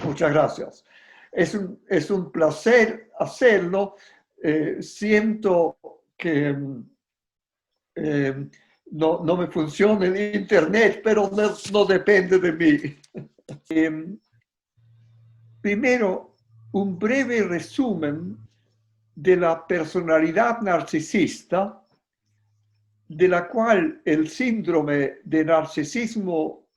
Muchas gracias. Es un placer hacerlo. Siento que no me funciona el internet, pero no depende de mí. Primero, un breve resumen de la personalidad narcisista, de la cual el síndrome de narcisismo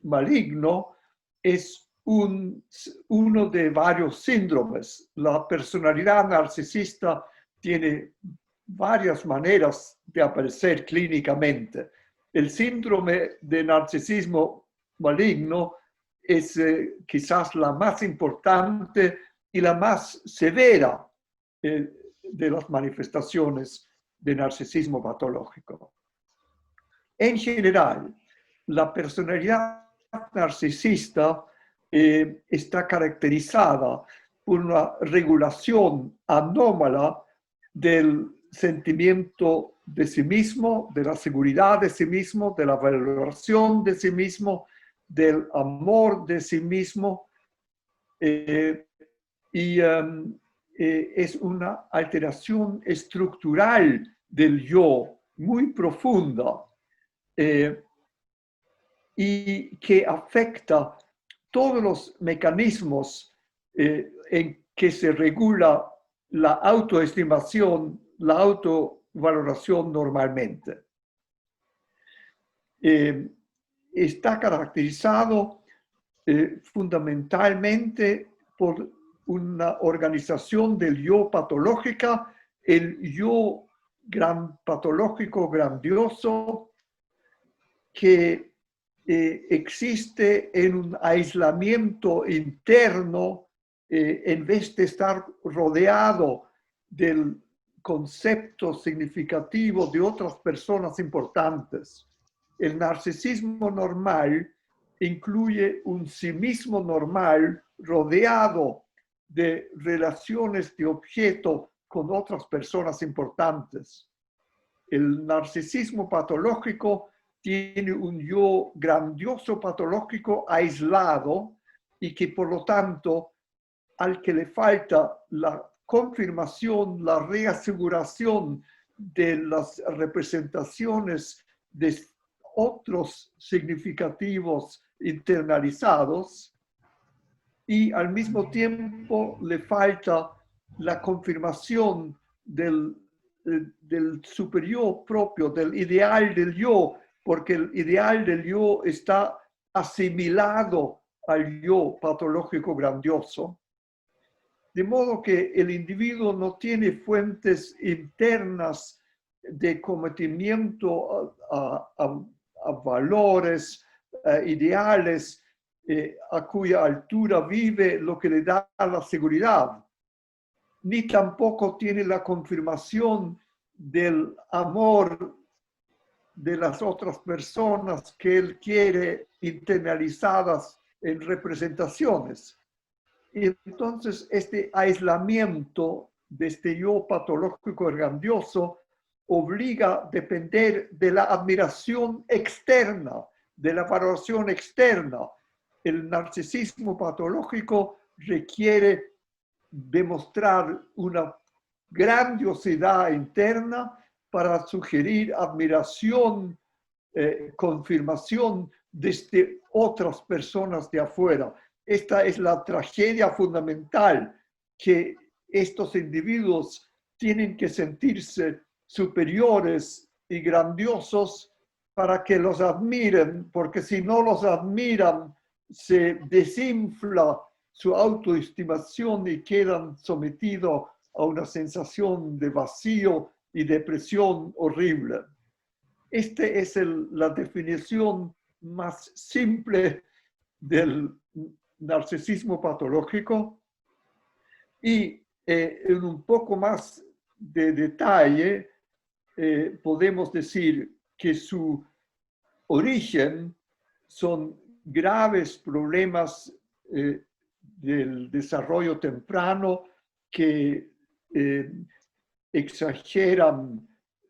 maligno es uno de varios síndromes. La personalidad narcisista tiene varias maneras de aparecer clínicamente. El síndrome de narcisismo maligno es quizás la más importante y la más severa de las manifestaciones de narcisismo patológico. En general, la personalidad narcisista está caracterizada por una regulación anómala del sentimiento de sí mismo, de la seguridad de sí mismo, de la valoración de sí mismo, del amor de sí mismo, es una alteración estructural del yo muy profunda y que afecta todos los mecanismos en que se regula la autoestimación, la autovaloración normalmente. Está caracterizado fundamentalmente por una organización del yo patológica, el yo patológico grandioso que existe en un aislamiento interno en vez de estar rodeado del concepto significativo de otras personas importantes. El narcisismo normal incluye un sí mismo normal rodeado de relaciones de objeto con otras personas importantes. El narcisismo patológico tiene un yo grandioso patológico aislado y que por lo tanto al que le falta la confirmación, la reaseguración de las representaciones de otros significativos internalizados y al mismo tiempo le falta la confirmación del superior propio, del ideal del yo, porque el ideal del yo está asimilado al yo patológico grandioso. De modo que el individuo no tiene fuentes internas de cometimiento a valores, ideales, a cuya altura vive lo que le da la seguridad, ni tampoco tiene la confirmación del amor de las otras personas que él quiere internalizadas en representaciones. Y entonces este aislamiento de este yo patológico grandioso obliga a depender de la admiración externa, de la valoración externa. El narcisismo patológico requiere demostrar una grandiosidad interna para sugerir admiración, confirmación desde otras personas de afuera. Esta es la tragedia fundamental, que estos individuos tienen que sentirse superiores y grandiosos para que los admiren, porque si no los admiran, se desinfla su autoestimación y quedan sometidos a una sensación de vacío y depresión horrible. Esta es la definición más simple del narcisismo patológico y en un poco más de detalle podemos decir que su origen son graves problemas del desarrollo temprano que exageran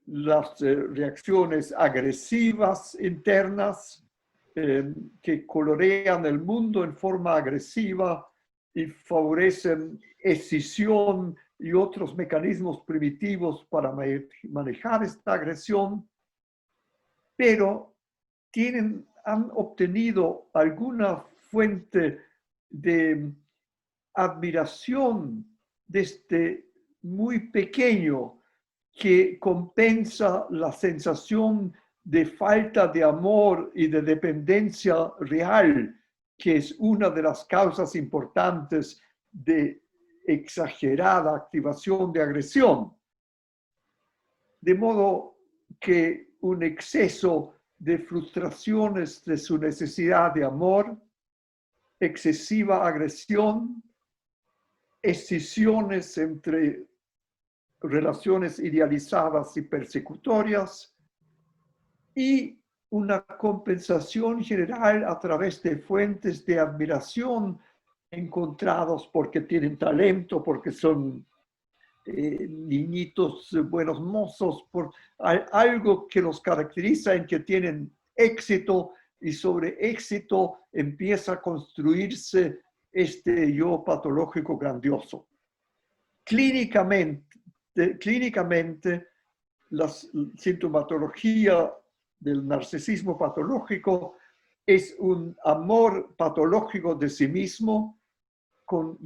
las reacciones agresivas internas, que colorean el mundo en forma agresiva y favorecen escisión y otros mecanismos primitivos para manejar esta agresión, pero han obtenido alguna fuente de admiración desde muy pequeño que compensa la sensación de falta de amor y de dependencia real, que es una de las causas importantes de exagerada activación de agresión. De modo que un exceso de frustraciones de su necesidad de amor, excesiva agresión, escisiones entre relaciones idealizadas y persecutorias, y una compensación general a través de fuentes de admiración encontrados porque tienen talento, porque son niñitos buenos mozos, por algo que los caracteriza en que tienen éxito, y sobre éxito empieza a construirse este yo patológico grandioso. Clínicamente, la sintomatología del narcisismo patológico es un amor patológico de sí mismo con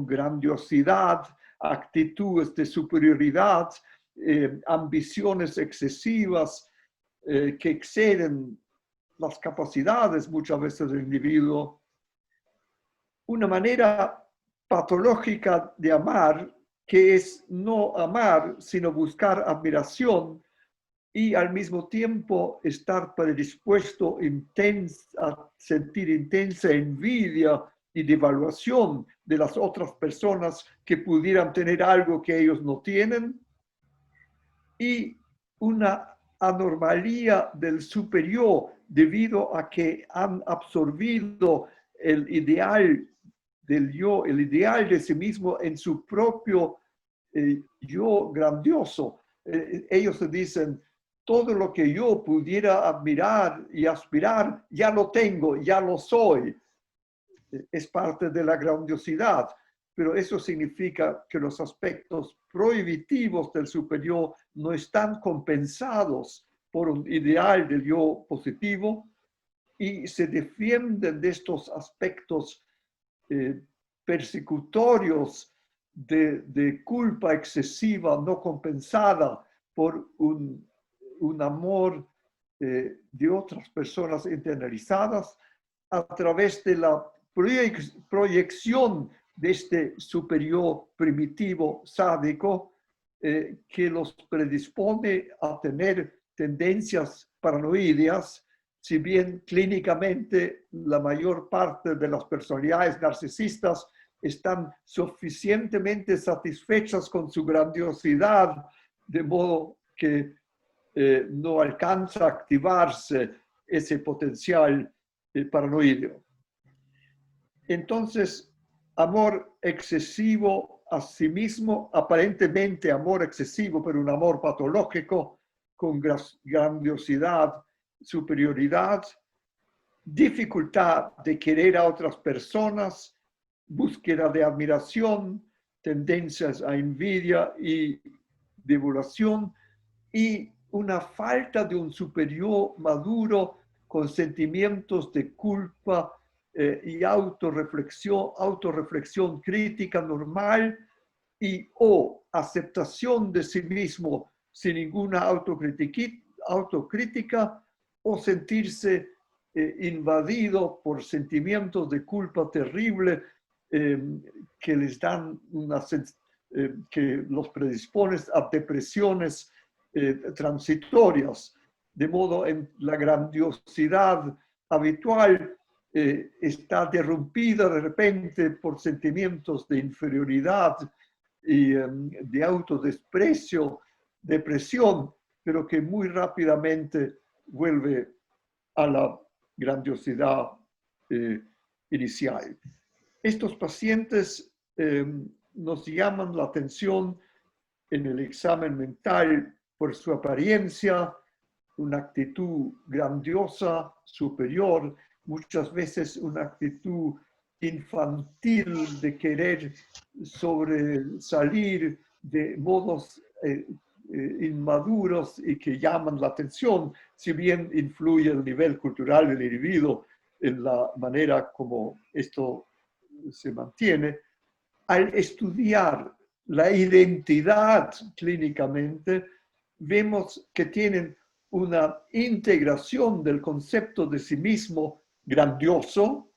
grandiosidad, actitudes de superioridad, ambiciones excesivas que exceden las capacidades muchas veces del individuo. Una manera patológica de amar, que es no amar, sino buscar admiración y al mismo tiempo estar predispuesto a sentir intensa envidia y devaluación de las otras personas que pudieran tener algo que ellos no tienen, y una anormalía del superior debido a que han absorbido el ideal del yo, el ideal de sí mismo en su propio yo grandioso. Ellos se dicen, todo lo que yo pudiera admirar y aspirar, ya lo tengo, ya lo soy. Es parte de la grandiosidad, pero eso significa que los aspectos prohibitivos del superior no están compensados por un ideal del yo positivo y se defienden de estos aspectos persecutorios de culpa excesiva no compensada por un amor de otras personas internalizadas a través de la proyección de este superior primitivo sádico que los predispone a tener tendencias paranoides, si bien clínicamente la mayor parte de las personalidades narcisistas están suficientemente satisfechas con su grandiosidad, de modo que no alcanza a activarse ese potencial paranoide. Entonces, amor excesivo a sí mismo, aparentemente amor excesivo, pero un amor patológico con grandiosidad, superioridad, dificultad de querer a otras personas, búsqueda de admiración, tendencias a envidia y devaluación, y una falta de un superior maduro con sentimientos de culpa y autorreflexión crítica normal y o aceptación de sí mismo sin ninguna autocrítica o sentirse invadido por sentimientos de culpa terrible que les dan que los predisponen a depresiones transitorias, de modo en la grandiosidad habitual está derrumbida de repente por sentimientos de inferioridad y de autodesprecio, depresión, pero que muy rápidamente vuelve a la grandiosidad inicial. Estos pacientes nos llaman la atención en el examen mental por su apariencia, una actitud grandiosa, superior, muchas veces una actitud infantil de querer sobresalir de modos inmaduros y que llaman la atención, si bien influye el nivel cultural del individuo en la manera como esto se mantiene. Al estudiar la identidad clínicamente, vemos que tienen una integración del concepto de sí mismo grandioso,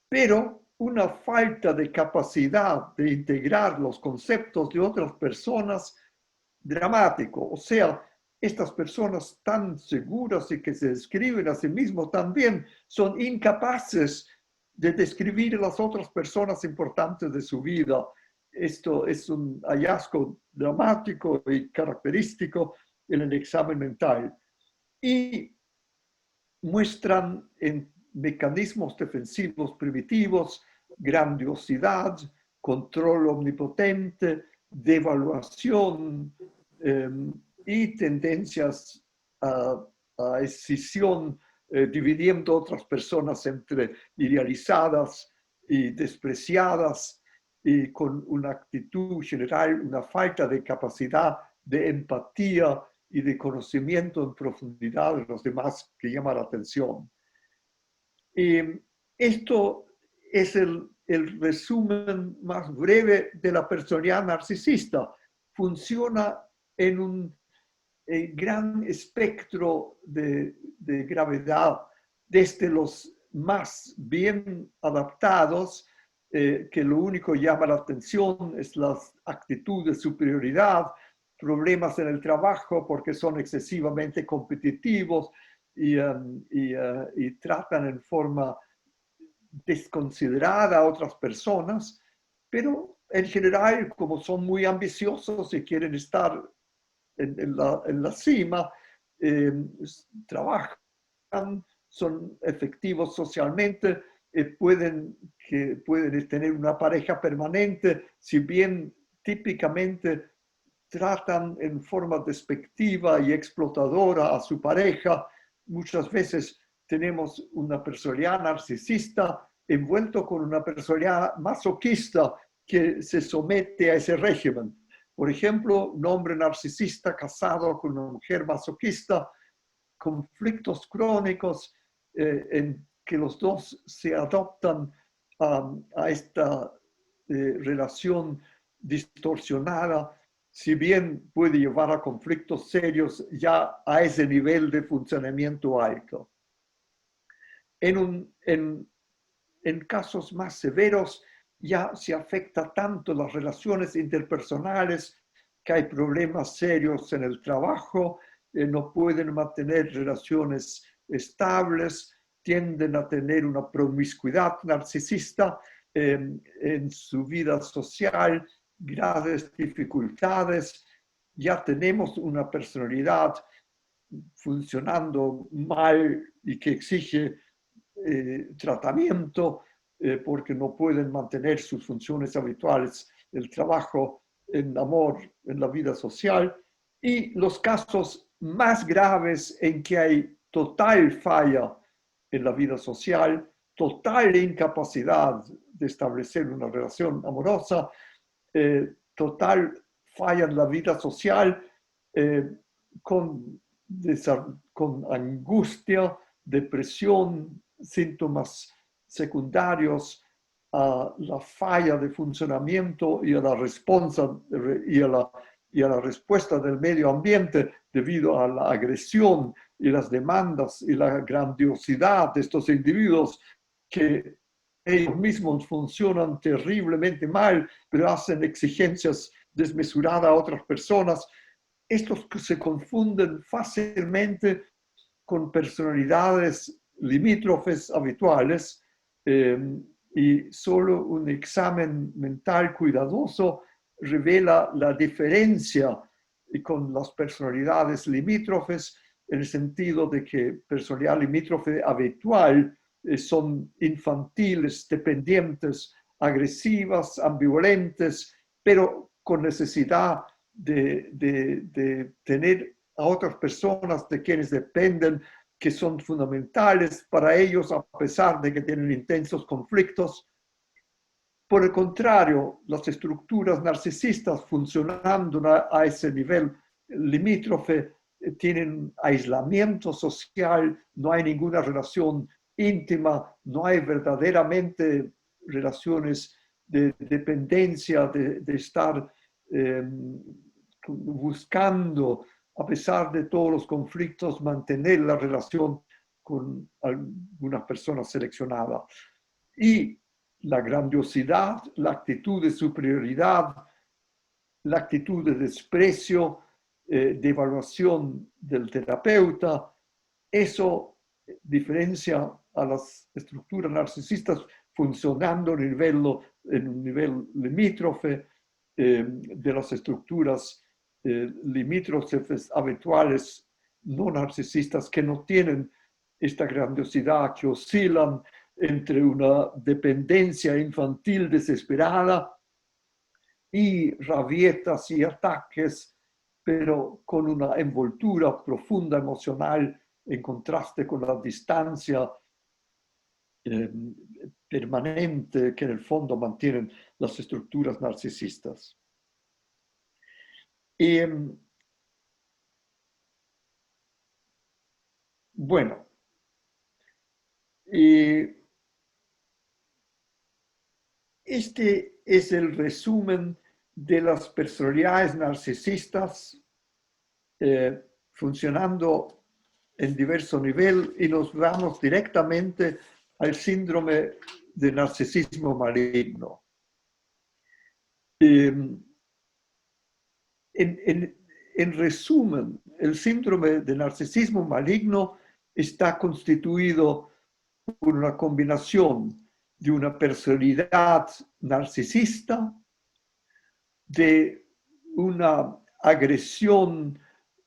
pero una falta de capacidad de integrar los conceptos de otras personas dramático. O sea, estas personas tan seguras y que se describen a sí mismos también son incapaces de describir a las otras personas importantes de su vida. Esto es un hallazgo dramático y característico en el examen mental. Y muestran en mecanismos defensivos primitivos grandiosidad, control omnipotente, devaluación y tendencias a escisión, dividiendo otras personas entre idealizadas y despreciadas, y con una actitud general, una falta de capacidad de empatía y de conocimiento en profundidad de los demás que llama la atención. Esto es el resumen más breve de la personalidad narcisista. Funciona en un gran espectro de gravedad, desde los más bien adaptados, que lo único que llama la atención es la actitud de superioridad, problemas en el trabajo porque son excesivamente competitivos y tratan en forma desconsiderada a otras personas, pero en general, como son muy ambiciosos y quieren estar en la cima, trabajan, son efectivos socialmente, pueden tener una pareja permanente, si bien típicamente tratan en forma despectiva y explotadora a su pareja. Muchas veces tenemos una personalidad narcisista envuelto con una personalidad masoquista que se somete a ese régimen. Por ejemplo, un hombre narcisista casado con una mujer masoquista, conflictos crónicos en que los dos se adoptan a esta relación distorsionada, si bien puede llevar a conflictos serios ya a ese nivel de funcionamiento alto. En casos más severos ya se afecta tanto las relaciones interpersonales que hay problemas serios en el trabajo, no pueden mantener relaciones estables, tienden a tener una promiscuidad narcisista en su vida social, graves dificultades. Ya tenemos una personalidad funcionando mal y que exige tratamiento porque no pueden mantener sus funciones habituales, el trabajo, el amor, en la vida social. Y los casos más graves en que hay total falla en la vida social, total incapacidad de establecer una relación amorosa, total falla en la vida social, con angustia, depresión, síntomas secundarios a la falla de funcionamiento y a la respuesta del medio ambiente debido a la agresión y las demandas y la grandiosidad de estos individuos que ellos mismos funcionan terriblemente mal, pero hacen exigencias desmesuradas a otras personas. Estos se confunden fácilmente con personalidades limítrofes habituales y solo un examen mental cuidadoso revela la diferencia con las personalidades limítrofes en el sentido de que personalidad limítrofe habitual son infantiles, dependientes, agresivas, ambivalentes, pero con necesidad de tener a otras personas de quienes dependen, que son fundamentales para ellos a pesar de que tienen intensos conflictos. Por el contrario, las estructuras narcisistas funcionando a ese nivel limítrofe tienen aislamiento social, no hay ninguna relación íntima, no hay verdaderamente relaciones de dependencia, de estar buscando, a pesar de todos los conflictos, mantener la relación con alguna persona seleccionada. Y la grandiosidad, la actitud de superioridad, la actitud de desprecio, de evaluación del terapeuta, eso diferencia a las estructuras narcisistas funcionando en un nivel limítrofe de las estructuras limítrofes habituales no narcisistas que no tienen esta grandiosidad, que oscilan entre una dependencia infantil desesperada y rabietas y ataques, pero con una envoltura profunda emocional en contraste con la distancia permanente que en el fondo mantienen las estructuras narcisistas. Y, bueno, este es el resumen de las personalidades narcisistas funcionando en diverso nivel, y nos vamos directamente al síndrome de narcisismo maligno. En resumen, el síndrome de narcisismo maligno está constituido por una combinación de una personalidad narcisista, de una agresión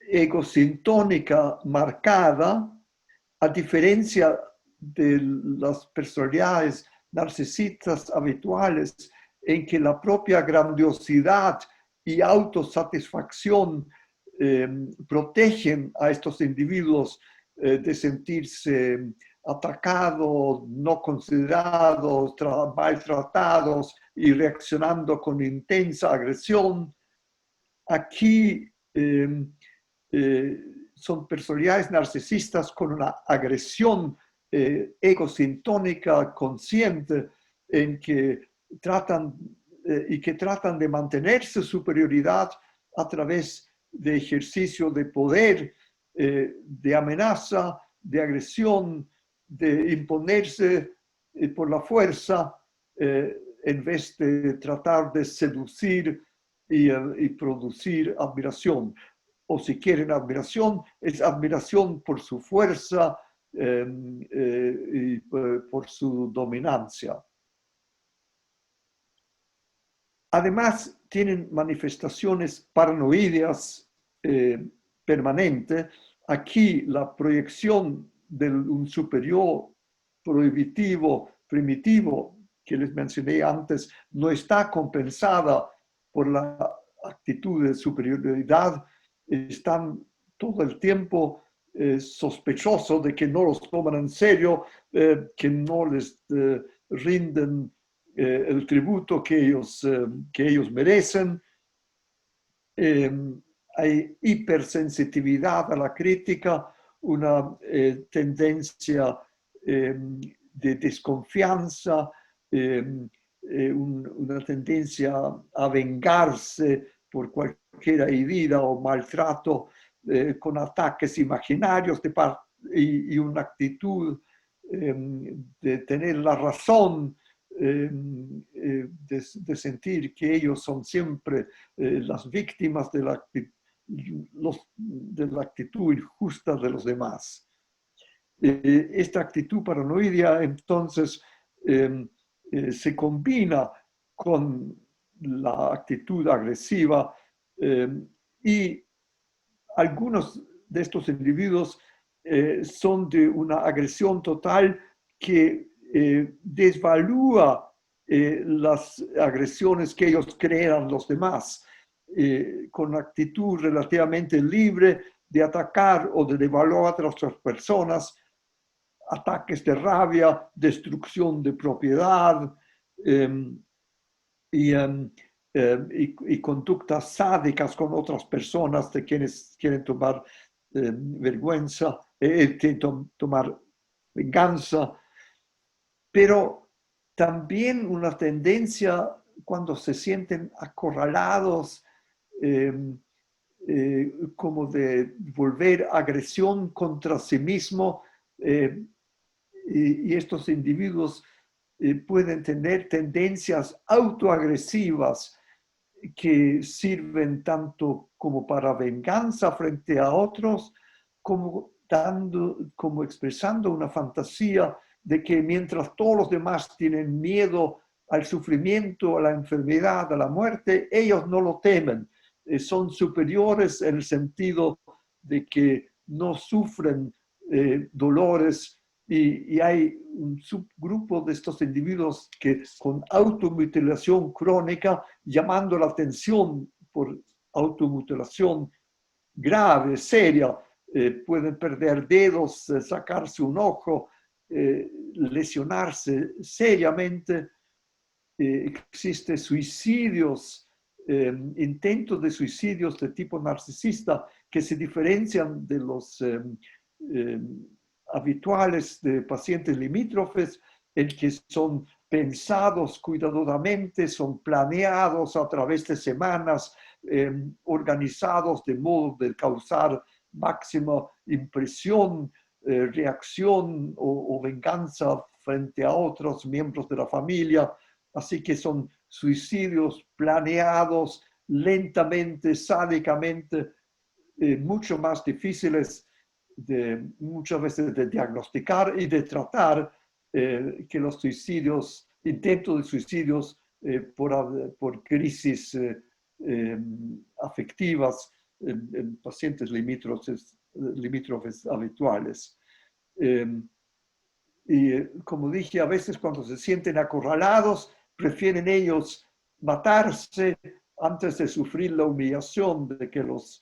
egosintónica marcada, a diferencia de las personalidades narcisistas habituales, en que la propia grandiosidad y autosatisfacción protegen a estos individuos de sentirse atacados, no considerados, maltratados y reaccionando con intensa agresión. Aquí son personalidades narcisistas con una agresión egosintónica consciente en que tratan de mantener su superioridad a través de ejercicio de poder, de amenaza, de agresión, de imponerse por la fuerza, en vez de tratar de seducir y producir admiración. O si quieren admiración, es admiración por su fuerza y por su dominancia. Además, tienen manifestaciones paranoideas permanentes. Aquí la proyección de un superior prohibitivo, primitivo, que les mencioné antes, no está compensada por la actitud de superioridad. Están todo el tiempo sospechosos de que no los toman en serio, que no les rinden el tributo que ellos merecen. Hay hipersensitividad a la crítica, una tendencia de desconfianza, una tendencia a vengarse por cualquier herida o maltrato con ataques imaginarios y una actitud de tener la razón, de sentir que ellos son siempre las víctimas de la actitud injusta de los demás. Esta actitud paranoidea entonces se combina con la actitud agresiva y algunos de estos individuos son de una agresión total que desvalúa las agresiones que ellos crean los demás, con actitud relativamente libre de atacar o de devaluar a otras personas, ataques de rabia, destrucción de propiedad y conductas sádicas con otras personas de quienes quieren tomar vergüenza, tomar venganza, pero también una tendencia cuando se sienten acorralados, como de volver agresión contra sí mismo, y estos individuos pueden tener tendencias autoagresivas que sirven tanto como para venganza frente a otros, como expresando una fantasía de que mientras todos los demás tienen miedo al sufrimiento, a la enfermedad, a la muerte, ellos no lo temen. Son superiores en el sentido de que no sufren dolores, y hay un subgrupo de estos individuos que con automutilación crónica, llamando la atención por automutilación grave, seria, pueden perder dedos, sacarse un ojo, lesionarse seriamente. Existen suicidios, intentos de suicidios de tipo narcisista que se diferencian de los habituales de pacientes limítrofes, en que son pensados cuidadosamente, son planeados a través de semanas, organizados de modo de causar máxima impresión, reacción o venganza frente a otros miembros de la familia. Así que son suicidios planeados lentamente, sádicamente, mucho más difíciles muchas veces de diagnosticar y de tratar que los suicidios, intentos de suicidios por crisis afectivas en pacientes limítrofes habituales. Y como dije, a veces cuando se sienten acorralados, prefieren ellos matarse antes de sufrir la humillación de que los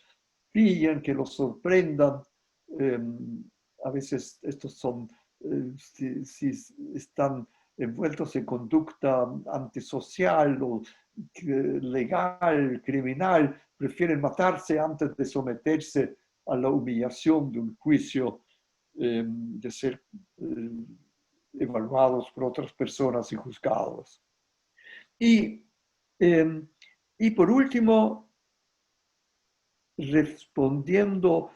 pillen, que los sorprendan. A veces estos son, si están envueltos en conducta antisocial o legal, criminal, prefieren matarse antes de someterse a la humillación de un juicio, de ser evaluados por otras personas y juzgados. Y por último, respondiendo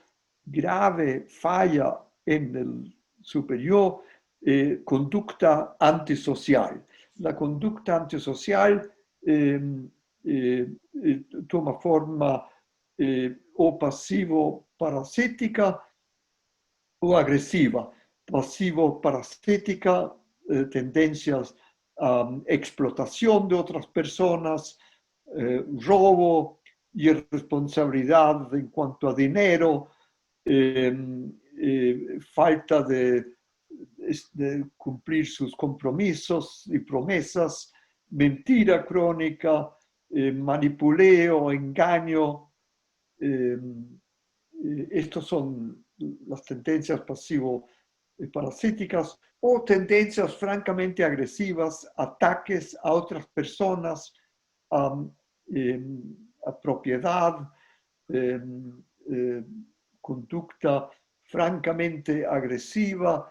grave falla en el superior, conducta antisocial. La conducta antisocial toma forma o pasivo-parasítica o agresiva. Pasivo-parasítica, tendencias a explotación de otras personas, robo, irresponsabilidad en cuanto a dinero, falta de cumplir sus compromisos y promesas, mentira crónica, manipuleo, engaño. Estos son las tendencias pasivo-parasíticas o tendencias francamente agresivas, ataques a otras personas, a propiedad, conducta francamente agresiva,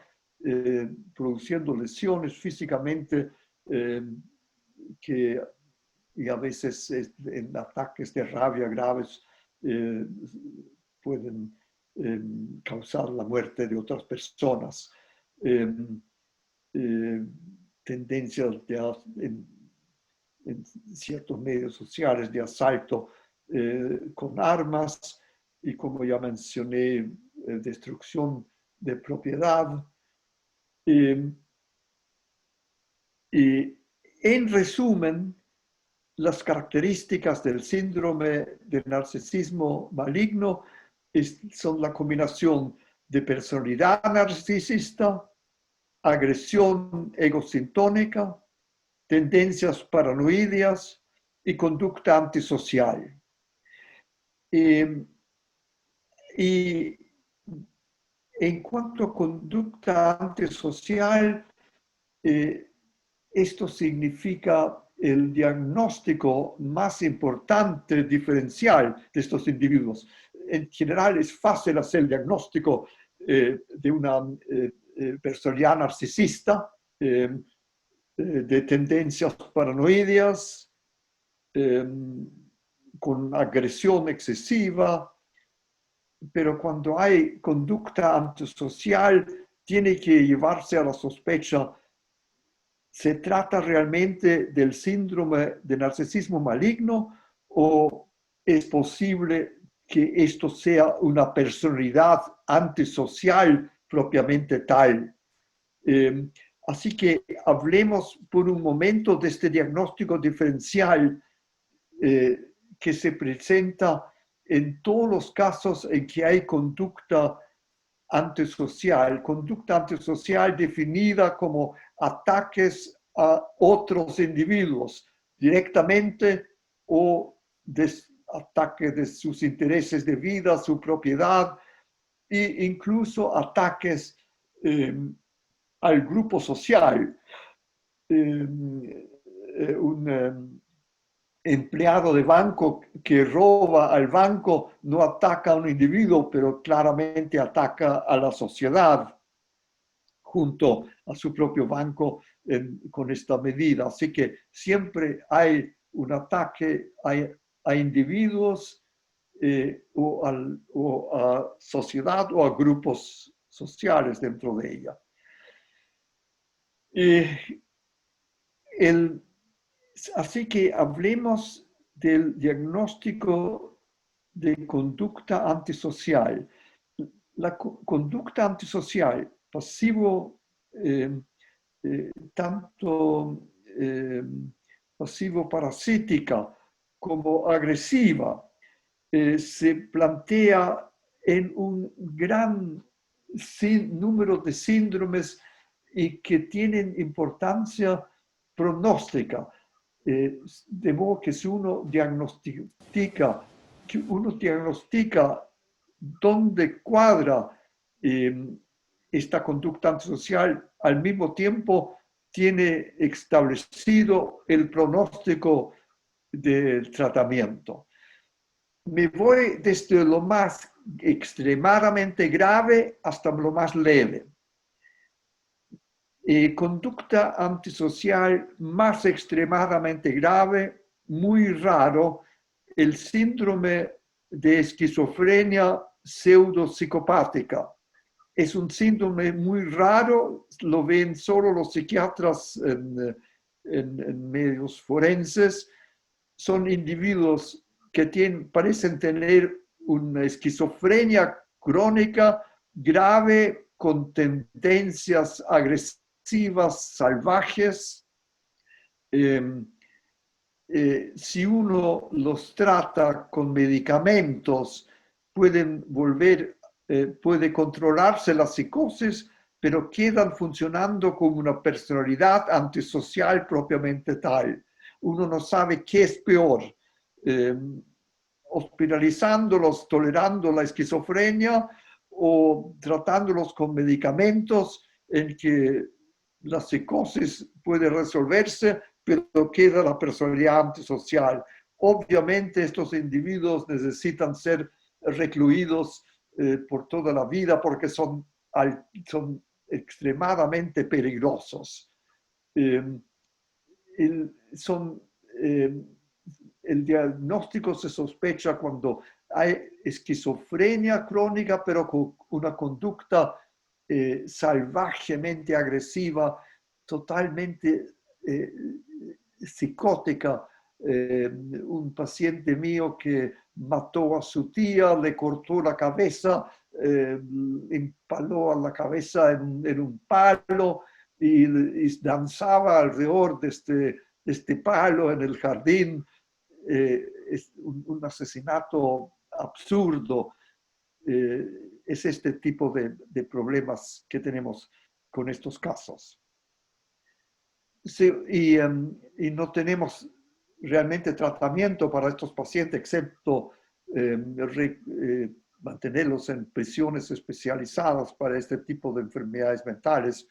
produciendo lesiones físicamente y a veces en ataques de rabia graves pueden causar la muerte de otras personas. Tendencias en ciertos medios sociales de asalto con armas y, como ya mencioné, destrucción de propiedad. Y en resumen, las características del síndrome del narcisismo maligno son la combinación de personalidad narcisista, agresión egocintónica, tendencias paranoides y conducta antisocial. Y en cuanto a conducta antisocial, esto significa el diagnóstico más importante diferencial de estos individuos. En general es fácil hacer el diagnóstico de una personalidad narcisista, de tendencias paranoides, con agresión excesiva, pero cuando hay conducta antisocial tiene que llevarse a la sospecha. ¿Se trata realmente del síndrome de narcisismo maligno o es posible que esto sea una personalidad antisocial propiamente tal? Así que hablemos por un momento de este diagnóstico diferencial que se presenta en todos los casos en que hay conducta antisocial definida como ataques a otros individuos directamente o ataques de sus intereses de vida, su propiedad e incluso ataques al grupo social. Un empleado de banco que roba al banco no ataca a un individuo, pero claramente ataca a la sociedad junto a su propio banco con esta medida. Así que siempre hay un ataque a individuos o a sociedad o a grupos sociales dentro de ella. Así que hablemos del diagnóstico de conducta antisocial. La conducta antisocial, pasivo, tanto pasivo-parasítica como agresiva, se plantea en un gran número de síndromes y que tienen importancia pronóstica. De modo que si uno diagnostica dónde cuadra esta conducta antisocial, al mismo tiempo tiene establecido el pronóstico del tratamiento. Me voy desde lo más extremadamente grave hasta lo más leve. Conducta antisocial más extremadamente grave, muy raro, el síndrome de esquizofrenia pseudopsicopática. Es un síndrome muy raro, lo ven solo los psiquiatras en medios forenses. Son individuos que parecen tener una esquizofrenia crónica grave con tendencias agresivas, salvajes. Si uno los trata con medicamentos, puede controlarse la psicosis, pero quedan funcionando como una personalidad antisocial propiamente tal. Uno no sabe qué es peor, hospitalizándolos, tolerando la esquizofrenia o tratándolos con medicamentos en que la psicosis puede resolverse, pero queda la personalidad antisocial. Obviamente estos individuos necesitan ser recluidos por toda la vida porque son extremadamente peligrosos. El diagnóstico se sospecha cuando hay esquizofrenia crónica, pero con una conducta salvajemente agresiva, totalmente psicótica. Un paciente mío que mató a su tía, le cortó la cabeza, empaló a la cabeza en un palo y danzaba alrededor de este palo en el jardín. Es un asesinato absurdo. Es este tipo de problemas que tenemos con estos casos. Sí, y no tenemos realmente tratamiento para estos pacientes, excepto mantenerlos en prisiones especializadas para este tipo de enfermedades mentales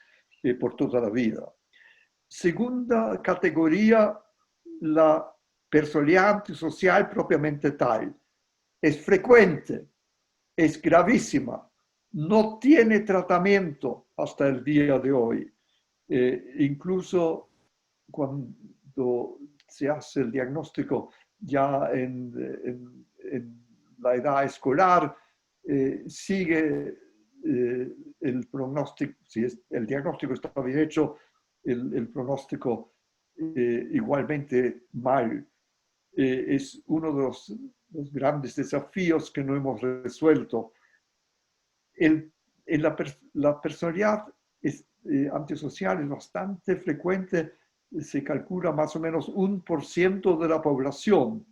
por toda la vida. Segunda categoría, la personalidad antisocial propiamente tal. Es frecuente, es gravísima, no tiene tratamiento hasta el día de hoy. Incluso cuando se hace el diagnóstico ya en la edad escolar, sigue el pronóstico, si el diagnóstico está bien hecho, el pronóstico igualmente mal. Es uno de los grandes desafíos que no hemos resuelto. La personalidad antisocial es bastante frecuente, se calcula más o menos 1% de la población.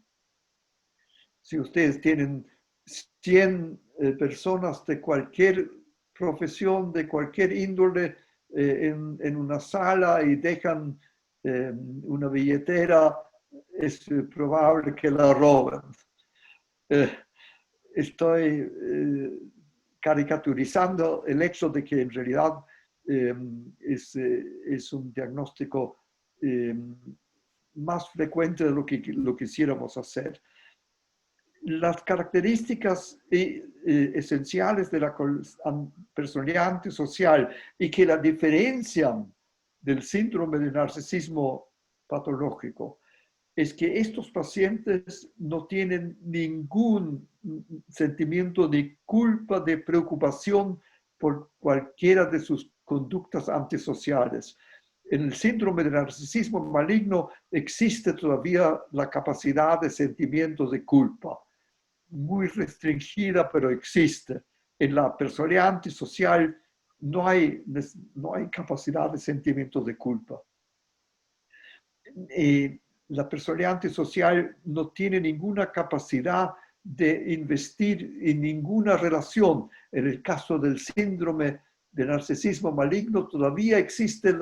Si ustedes tienen 100 personas de cualquier profesión, de cualquier índole, en una sala y dejan una billetera, es probable que la roben. Estoy caricaturizando el hecho de que en realidad es un diagnóstico más frecuente de lo que quisiéramos hacer. Las características esenciales de la personalidad antisocial y que la diferencian del síndrome de narcisismo patológico es que estos pacientes no tienen ningún sentimiento de culpa, de preocupación por cualquiera de sus conductas antisociales. En el síndrome de narcisismo maligno existe todavía la capacidad de sentimiento de culpa, muy restringida, pero existe. En la personalidad antisocial no hay capacidad de sentimiento de culpa. La personalidad antisocial no tiene ninguna capacidad de investir en ninguna relación. En el caso del síndrome de narcisismo maligno, todavía existe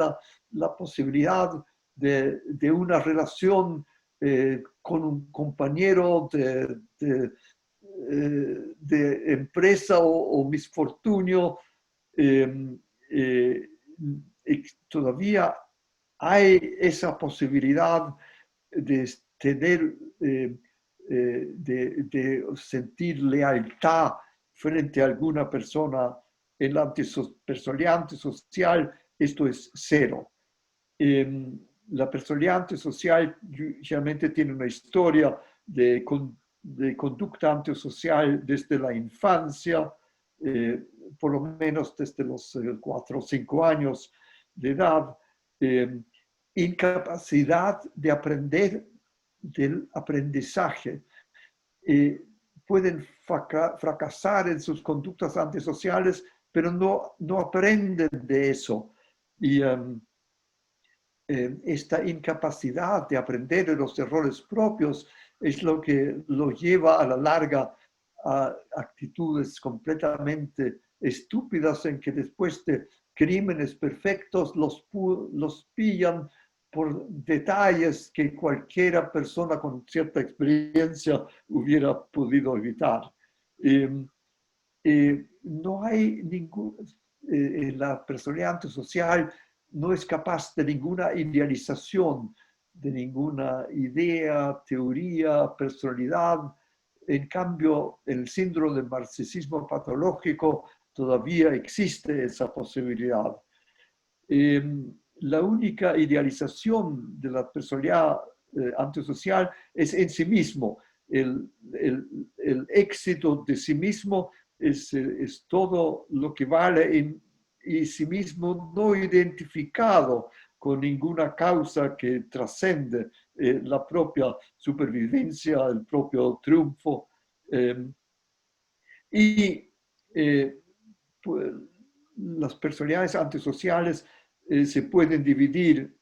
la posibilidad de una relación con un compañero de empresa o misfortunio. Todavía hay esa posibilidad de tener, de sentir lealtad frente a alguna persona. En la personalidad antisocial esto es cero. La personalidad antisocial generalmente tiene una historia de conducta antisocial desde la infancia, por lo menos desde los 4 o 5 años de edad. Incapacidad de aprender del aprendizaje. Pueden fracasar en sus conductas antisociales, pero no aprenden de eso. Y esta incapacidad de aprender de los errores propios es lo que lo lleva a la larga a actitudes completamente estúpidas en que después de crímenes perfectos los pillan por detalles que cualquiera persona con cierta experiencia hubiera podido evitar. No hay la personalidad antisocial no es capaz de ninguna idealización, de ninguna idea, teoría, personalidad. En cambio, en el síndrome del narcisismo patológico todavía existe esa posibilidad. La única idealización de la personalidad antisocial es en sí mismo. El éxito de sí mismo es todo lo que vale y sí mismo no identificado con ninguna causa que trascende la propia supervivencia, el propio triunfo. Pues, las personalidades antisociales se pueden dividir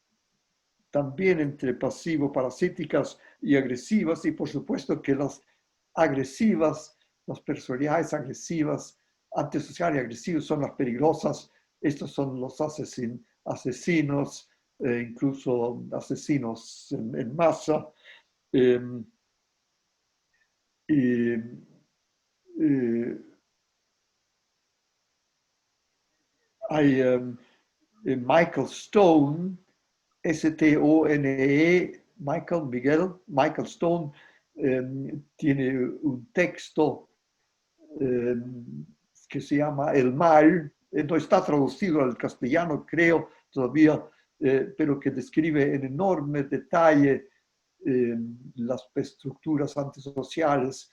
también entre pasivo-parasíticas y agresivas, y por supuesto que las agresivas, las personalidades agresivas, antisociales y agresivas son las peligrosas. Estos son los asesinos, incluso asesinos en masa. hay Michael Stone, Stone, Michael Stone, tiene un texto que se llama El Mal, no está traducido al castellano, creo, todavía, pero que describe en enorme detalle las estructuras antisociales.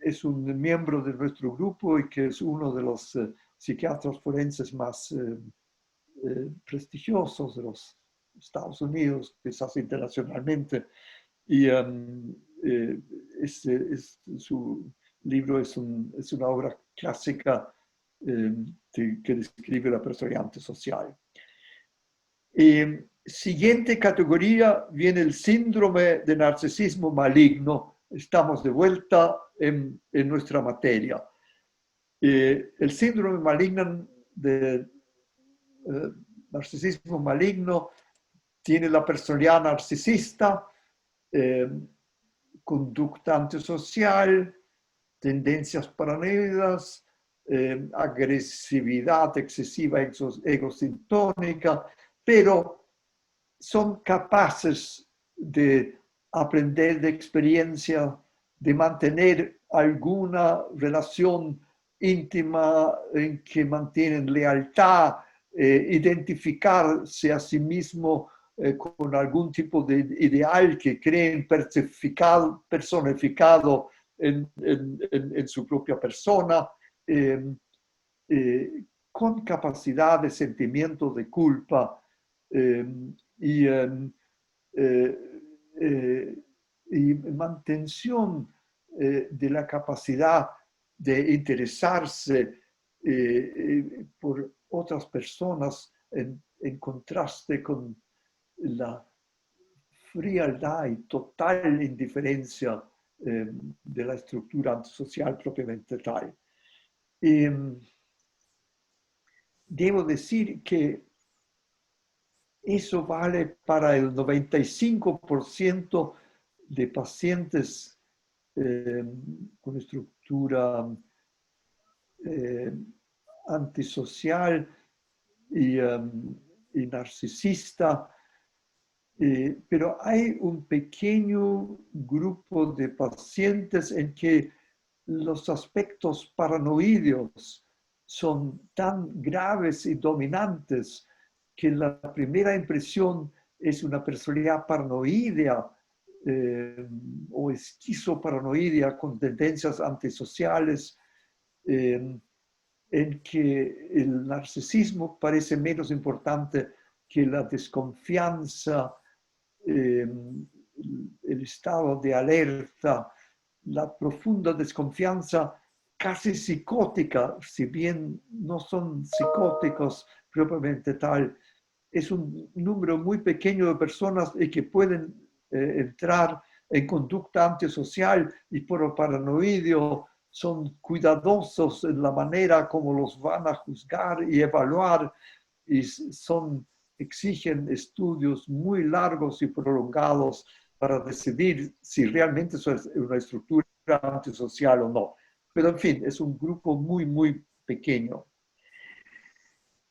Es un miembro de nuestro grupo y que es uno de los psiquiatras forenses más prestigiosos de los Estados Unidos, quizás internacionalmente. Y su libro es una obra clásica que describe la personalidad antisocial. Siguiente categoría viene el síndrome de narcisismo maligno. Estamos de vuelta en nuestra materia. El síndrome maligno de narcisismo maligno tiene la personalidad narcisista, conducta antisocial, tendencias paranoicas, agresividad excesiva egosintónica, pero son capaces de aprender de experiencia, de mantener alguna relación íntima en que mantienen lealtad, identificarse a sí mismo con algún tipo de ideal que creen personificado en su propia persona, con capacidad de sentimiento de culpa y mantención de la capacidad de interesarse por otras personas en contraste con la frialdad y total indiferencia de la estructura antisocial propiamente tal. Debo decir que eso vale para el 95% de pacientes con estructura antisocial y narcisista, pero hay un pequeño grupo de pacientes en que los aspectos paranoideos son tan graves y dominantes que la primera impresión es una personalidad paranoidea o esquizoparanoidea con tendencias antisociales, en que el narcisismo parece menos importante que la desconfianza, el estado de alerta, la profunda desconfianza casi psicótica, si bien no son psicóticos propiamente tal. Es un número muy pequeño de personas que pueden entrar en conducta antisocial y por paranoideo son cuidadosos en la manera como los van a juzgar y evaluar y exigen estudios muy largos y prolongados para decidir si realmente eso es una estructura antisocial o no. Pero en fin, es un grupo muy, muy pequeño.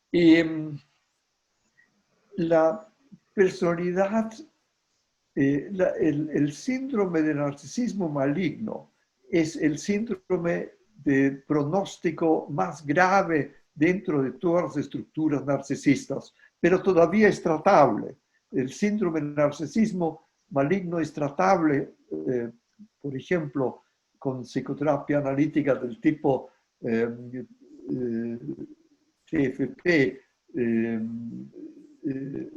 Y la personalidad, el síndrome de narcisismo maligno es el síndrome de pronóstico más grave dentro de todas las estructuras narcisistas, pero todavía es tratable. El síndrome de narcisismo maligno es tratable, por ejemplo, con psicoterapia analítica del tipo TFP,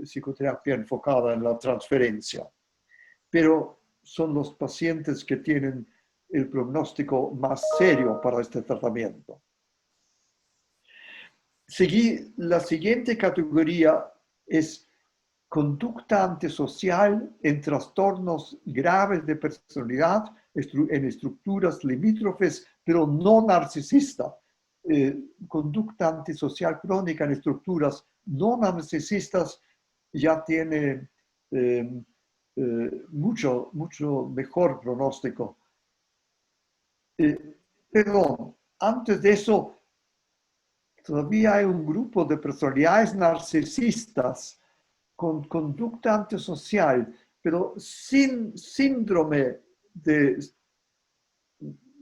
psicoterapia enfocada en la transferencia. Pero son los pacientes que tienen el pronóstico más serio para este tratamiento. La siguiente categoría es conducta antisocial en trastornos graves de personalidad, en estructuras limítrofes, pero no narcisista. Conducta antisocial crónica en estructuras no narcisistas ya tiene mucho mejor pronóstico. Perdón, antes de eso, todavía hay un grupo de personalidades narcisistas con conducta antisocial, pero sin síndrome de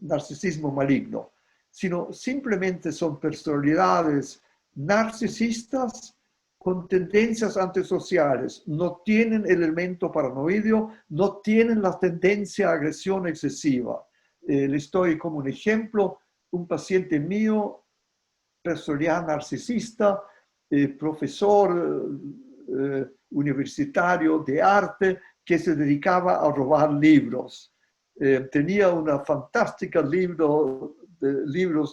narcisismo maligno, sino simplemente son personalidades narcisistas con tendencias antisociales, no tienen el elemento paranoideo, no tienen la tendencia a agresión excesiva. Le estoy como un ejemplo, un paciente mío, personalidad narcisista, profesor universitario de arte que se dedicaba a robar libros. Tenía una fantástica libros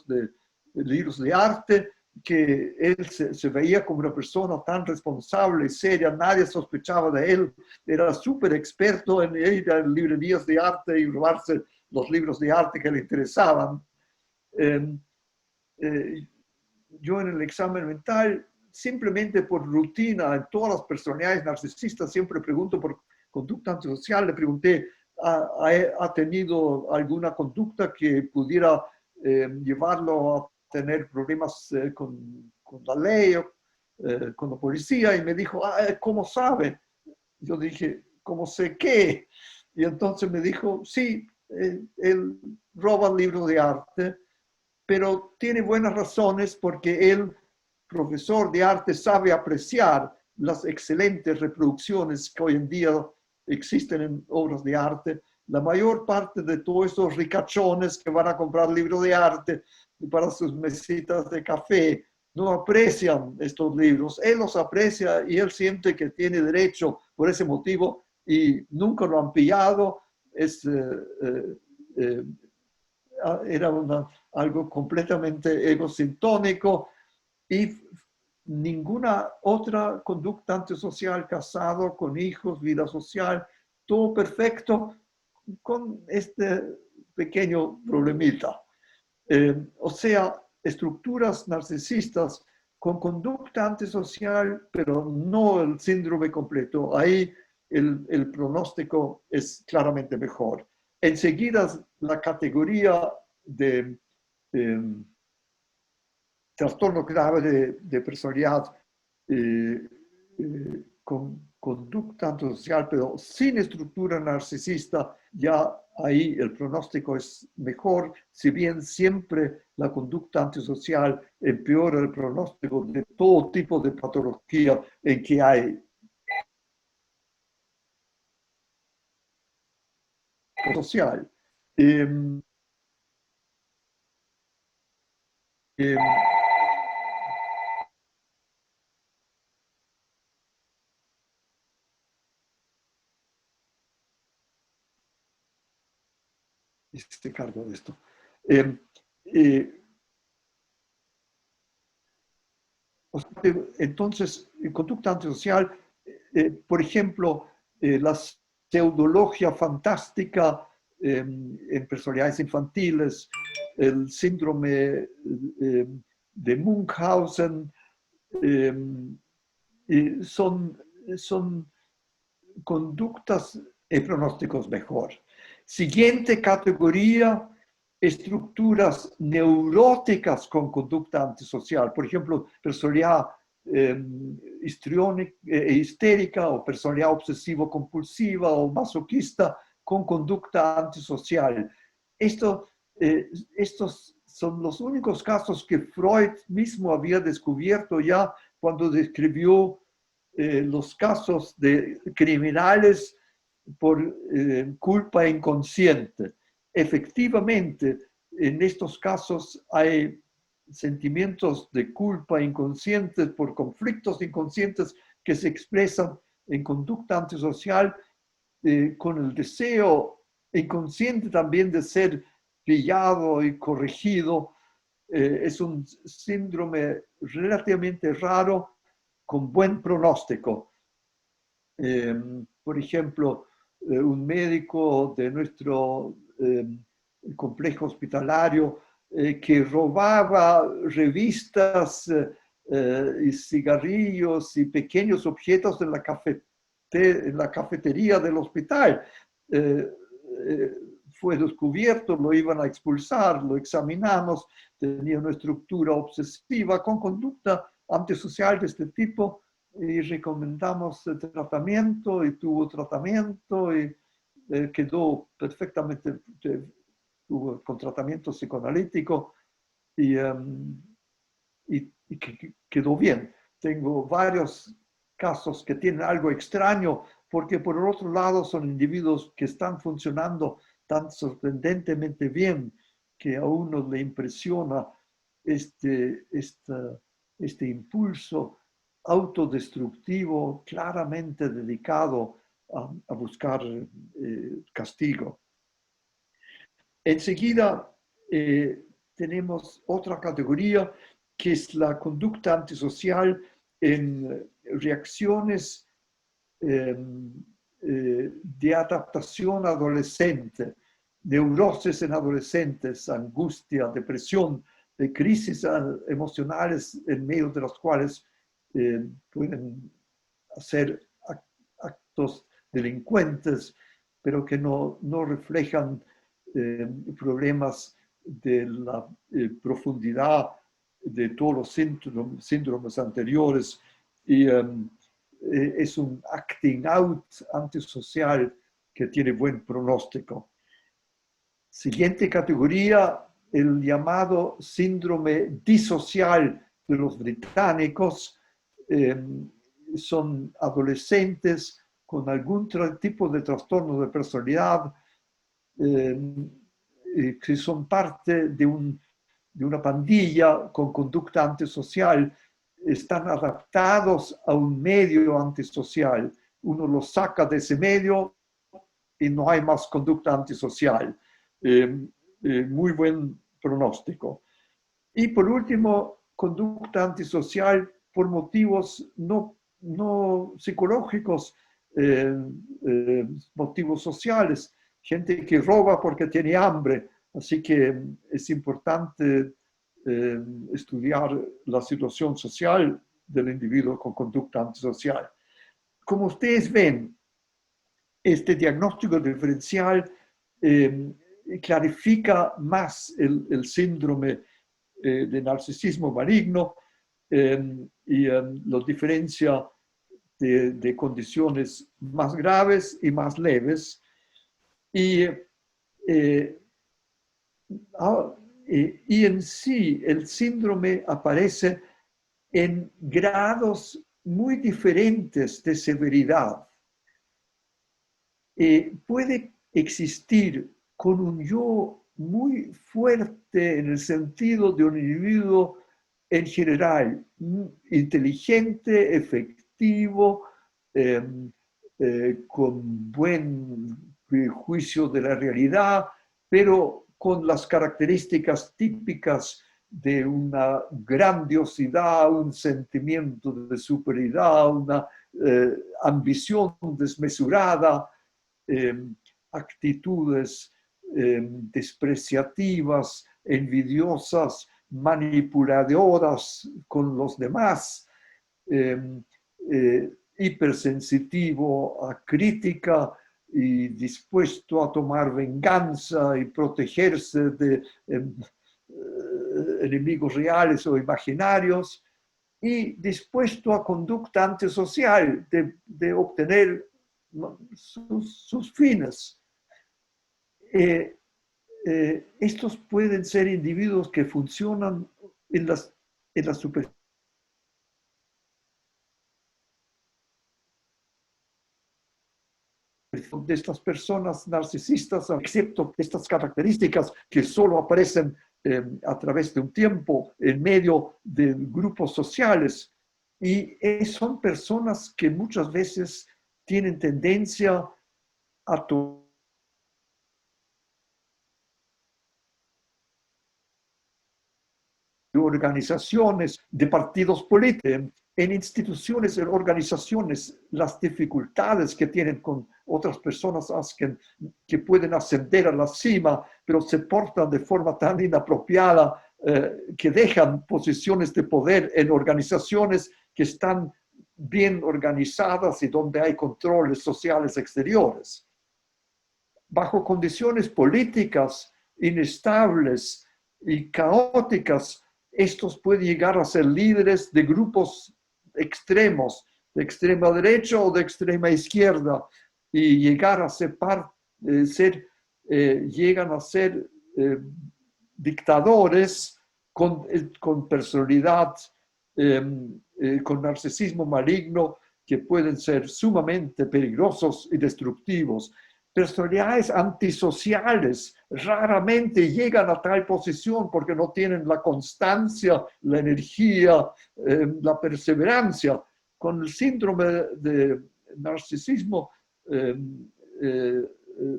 de arte que él se veía como una persona tan responsable y seria, nadie sospechaba de él, era súper experto en ir a librerías de arte y robarse los libros de arte que le interesaban. Yo en el examen mental, simplemente por rutina, en todas las personalidades narcisistas, siempre pregunto por conducta antisocial, le pregunté, ¿ha tenido alguna conducta que pudiera llevarlo a tener problemas con la ley o con la policía? Y me dijo, ¿cómo sabe? Yo dije, ¿cómo sé qué? Y entonces me dijo, sí, él roba libros de arte, pero tiene buenas razones porque él, profesor de arte, sabe apreciar las excelentes reproducciones que hoy en día existen en obras de arte. La mayor parte de todos esos ricachones que van a comprar libros de arte para sus mesitas de café no aprecian estos libros. Él los aprecia y él siente que tiene derecho por ese motivo y nunca lo han pillado. Era algo completamente egocentónico y ninguna otra conducta antisocial, casado, con hijos, vida social, todo perfecto con este pequeño problemita. O sea, estructuras narcisistas con conducta antisocial, pero no el síndrome completo. Ahí el pronóstico es claramente mejor. Enseguida, la categoría de trastorno grave de personalidad con conducta antisocial, pero sin estructura narcisista, ya ahí el pronóstico es mejor, si bien siempre la conducta antisocial empeora el pronóstico de todo tipo de patología en que hay social. Eh, eh, este cargo de esto. Eh, eh, Entonces, en conducta antisocial, por ejemplo, la pseudologia fantástica en personalidades infantiles, el síndrome de Munchausen, son, son conductas y pronósticos mejor. Siguiente categoría, estructuras neuróticas con conducta antisocial. Por ejemplo, personalidad histérica o personalidad obsesivo-compulsiva o masoquista con conducta antisocial. Estos son los únicos casos que Freud mismo había descubierto ya cuando describió los casos de criminales por culpa inconsciente. Efectivamente, en estos casos hay sentimientos de culpa inconscientes por conflictos inconscientes que se expresan en conducta antisocial con el deseo inconsciente también de ser pillado y corregido. Es un síndrome relativamente raro con buen pronóstico. Por ejemplo, un médico de nuestro complejo hospitalario que robaba revistas y cigarrillos y pequeños objetos en la cafetería del hospital. fue descubierto, lo iban a expulsar, lo examinamos, tenía una estructura obsesiva con conducta antisocial de este tipo y recomendamos el tratamiento y tuvo tratamiento y quedó perfectamente, tuvo con tratamiento psicoanalítico y, quedó bien. Tengo varios casos que tienen algo extraño, porque por el otro lado son individuos que están funcionando tan sorprendentemente bien que a uno le impresiona este impulso autodestructivo claramente dedicado a buscar castigo. Enseguida tenemos otra categoría que es la conducta antisocial en reacciones de adaptación adolescente, neurosis en adolescentes, angustia, depresión, de crisis emocionales en medio de las cuales pueden hacer actos delincuentes, pero que no reflejan problemas de la profundidad de todos los síndromes anteriores y es un acting out antisocial que tiene buen pronóstico. Siguiente categoría, el llamado síndrome disocial de los británicos. Son adolescentes con algún tipo de trastorno de personalidad que son parte de una pandilla con conducta antisocial, están adaptados a un medio antisocial. Uno los saca de ese medio y no hay más conducta antisocial. Muy buen pronóstico. Y por último, conducta antisocial por motivos no psicológicos, motivos sociales. Gente que roba porque tiene hambre. Así que es importante estudiar la situación social del individuo con conducta antisocial. Como ustedes ven, este diagnóstico diferencial clarifica más el síndrome de narcisismo maligno y lo diferencia de condiciones más graves y más leves. Y en sí, el síndrome aparece en grados muy diferentes de severidad. Puede existir con un yo muy fuerte en el sentido de un individuo en general, inteligente, efectivo, con buen juicio de la realidad, pero con las características típicas de una grandiosidad, un sentimiento de superioridad, una ambición desmesurada, actitudes despreciativas, envidiosas, manipuladoras con los demás, hipersensitivo a crítica y dispuesto a tomar venganza y protegerse de enemigos reales o imaginarios, y dispuesto a conducta antisocial de obtener sus fines. Estos pueden ser individuos que funcionan en la superficie de estas personas narcisistas, excepto estas características que solo aparecen a través de un tiempo en medio de grupos sociales. Y son personas que muchas veces tienen tendencia a organizaciones, de partidos políticos, en instituciones, en organizaciones, las dificultades que tienen con otras personas hacen que pueden ascender a la cima, pero se portan de forma tan inapropiada que dejan posiciones de poder en organizaciones que están bien organizadas y donde hay controles sociales exteriores. bajo condiciones políticas inestables y caóticas, estos pueden llegar a ser líderes de grupos extremos, de extrema derecha o de extrema izquierda, y llegar a ser llegan a ser dictadores con personalidad, con narcisismo maligno, que pueden ser sumamente peligrosos y destructivos. Personalidades antisociales raramente llegan a tal posición porque no tienen la constancia, la energía, la perseverancia. Con el síndrome de narcisismo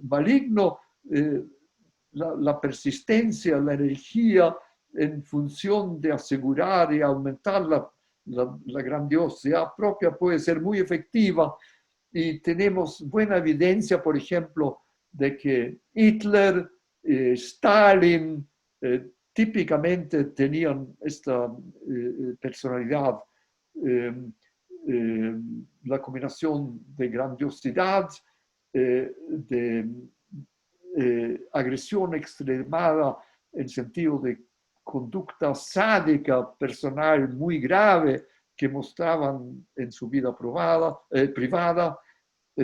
maligno, la persistencia, la energía en función de asegurar y aumentar la grandiosidad propia puede ser muy efectiva, y tenemos buena evidencia, por ejemplo, de que Hitler, Stalin, típicamente tenían esta personalidad, la combinación de grandiosidad, de agresión extremada en sentido de conducta sádica personal muy grave que mostraban en su vida privada,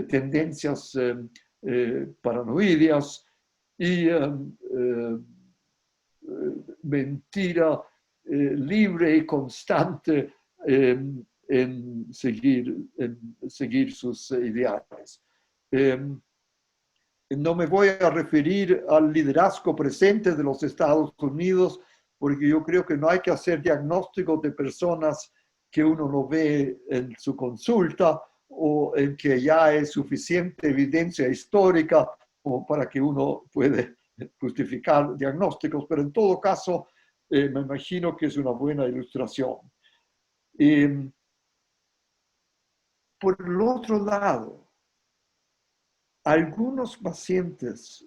tendencias paranoides y mentira libre y constante en seguir sus ideales. No me voy a referir al liderazgo presente de los Estados Unidos, porque yo creo que no hay que hacer diagnósticos de personas que uno no ve en su consulta o en que ya hay suficiente evidencia histórica como para que uno pueda justificar diagnósticos, pero en todo caso me imagino que es una buena ilustración. Por el otro lado, algunos pacientes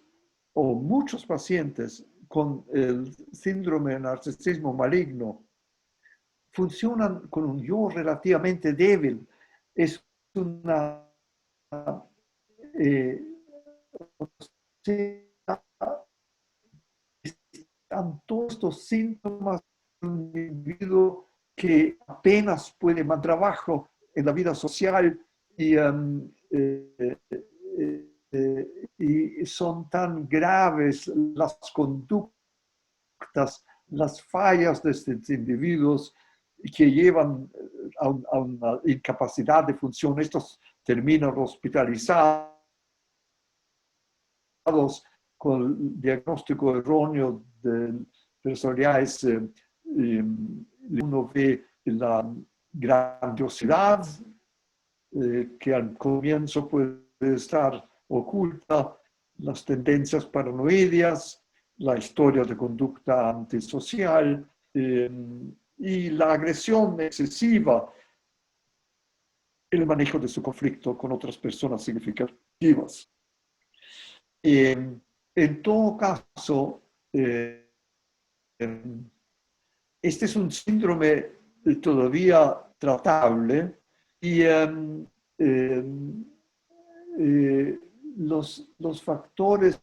o muchos pacientes con el síndrome de narcisismo maligno funcionan con un yo relativamente débil. Es una... están todos estos síntomas de un individuo que apenas puede más trabajo en la vida social y son tan graves las conductas, las fallas de estos individuos que llevan a una incapacidad de función. Estos terminan hospitalizados con el diagnóstico erróneo de personalidades. Uno ve la grandiosidad que al comienzo puede estar oculta, las tendencias paranoides, la historia de conducta antisocial y la agresión excesiva, el manejo de su conflicto con otras personas significativas. En todo caso, este es un síndrome todavía tratable y los factores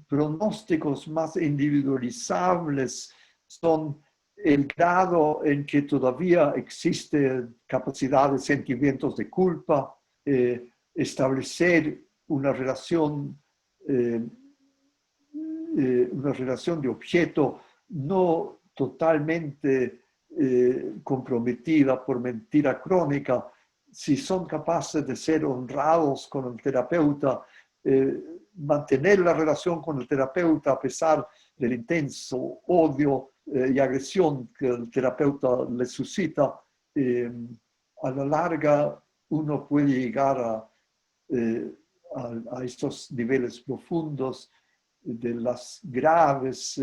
pronósticos más individualizables son el grado en que todavía existe capacidad de sentimientos de culpa, establecer una relación de objeto no totalmente comprometida por mentira crónica, si son capaces de ser honrados con el terapeuta, mantener la relación con el terapeuta a pesar del intenso odio y agresión que el terapeuta les suscita, a la larga uno puede llegar a estos niveles profundos de las graves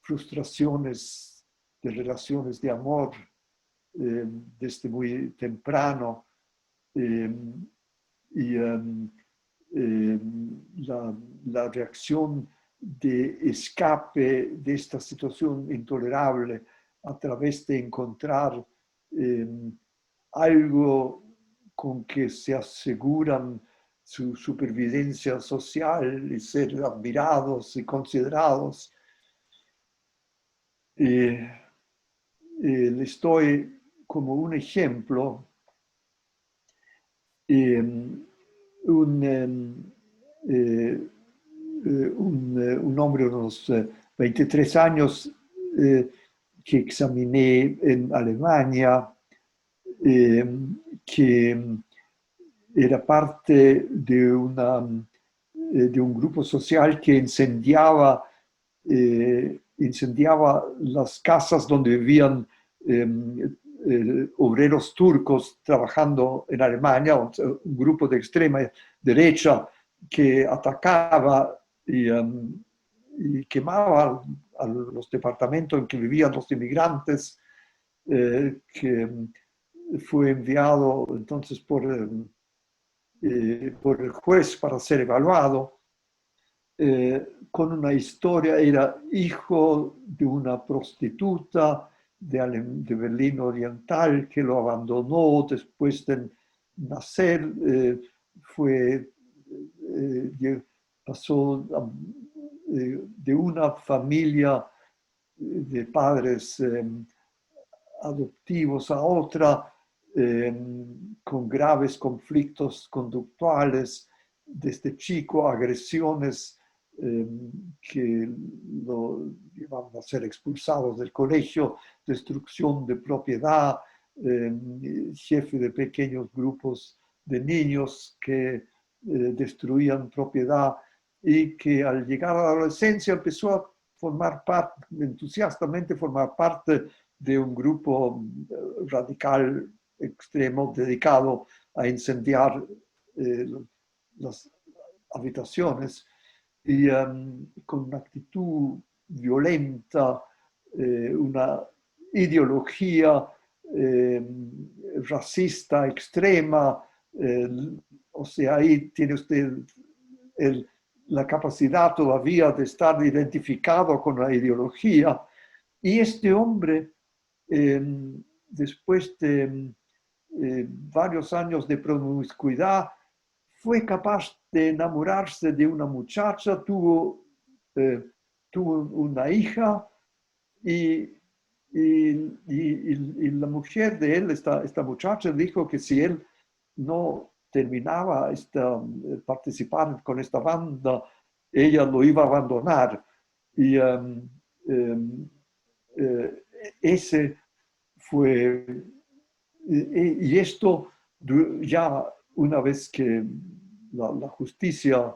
frustraciones de relaciones de amor desde muy temprano, y la reacción de escape de esta situación intolerable a través de encontrar algo con que se aseguran su supervivencia social y ser admirados y considerados. Le estoy como un ejemplo, un hombre de unos 23 años que examiné en Alemania, que era parte de un grupo social que incendiaba las casas donde vivían obreros turcos trabajando en Alemania, un grupo de extrema derecha que atacaba y quemaba a los departamentos en que vivían los inmigrantes, que fue enviado entonces por el juez para ser evaluado, con una historia. Era hijo de una prostituta de Berlín Oriental que lo abandonó después de nacer. Pasó de una familia de padres adoptivos a otra, con graves conflictos conductuales, desde chico agresiones que lo llevaban a ser expulsados del colegio, destrucción de propiedad, jefe de pequeños grupos de niños que destruían propiedad, y que al llegar a la adolescencia empezó a formar parte, entusiastamente formar parte de un grupo radical extremo dedicado a incendiar las habitaciones, y con una actitud violenta, una ideología racista extrema. O sea, ahí tiene usted la capacidad todavía de estar identificado con la ideología. Y este hombre, después de varios años de promiscuidad, fue capaz de enamorarse de una muchacha, tuvo una hija, y la mujer de él, esta muchacha, dijo que si él no terminaba participar con esta banda, ella lo iba a abandonar. Y ese fue, y esto ya una vez que la justicia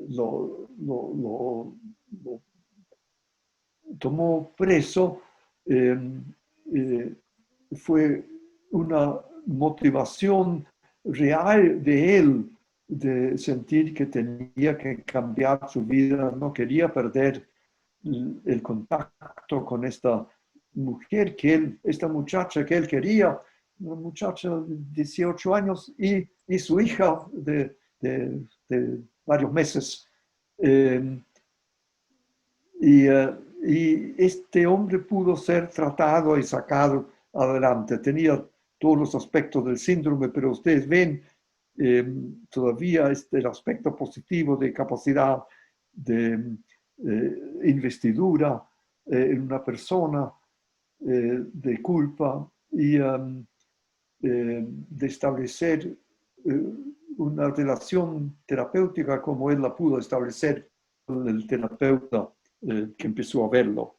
lo tomó preso, fue una motivación real de él de sentir que tenía que cambiar su vida, no quería perder el contacto con esta mujer esta muchacha que él quería, una muchacha de 18 años y su hija de varios meses. Y este hombre pudo ser tratado y sacado adelante. Tenía todos los aspectos del síndrome, pero ustedes ven todavía el aspecto positivo de capacidad de investidura en una persona, de culpa, y de establecer una relación terapéutica como él la pudo establecer con el terapeuta que empezó a verlo.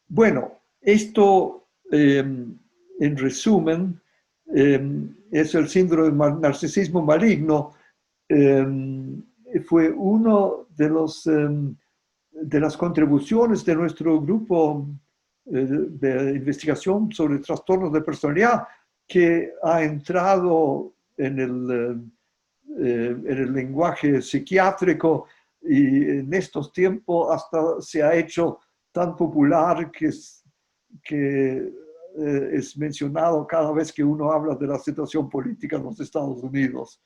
Bueno, esto en resumen es el síndrome del narcisismo maligno. Fue uno de las contribuciones de nuestro grupo de investigación sobre trastornos de personalidad, que ha entrado en el lenguaje psiquiátrico, y en estos tiempos hasta se ha hecho tan popular que es mencionado cada vez que uno habla de la situación política en los Estados Unidos.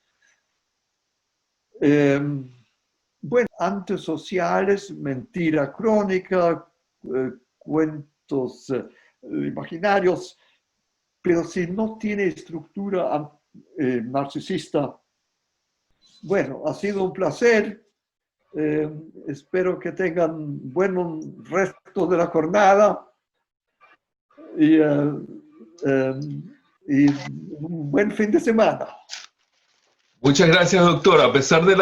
Bueno, antisociales, mentira crónica, cuentos imaginarios, pero si no tiene estructura narcisista, bueno, ha sido un placer. Espero que tengan buen resto de la jornada y un buen fin de semana. Muchas gracias, doctor. A pesar de las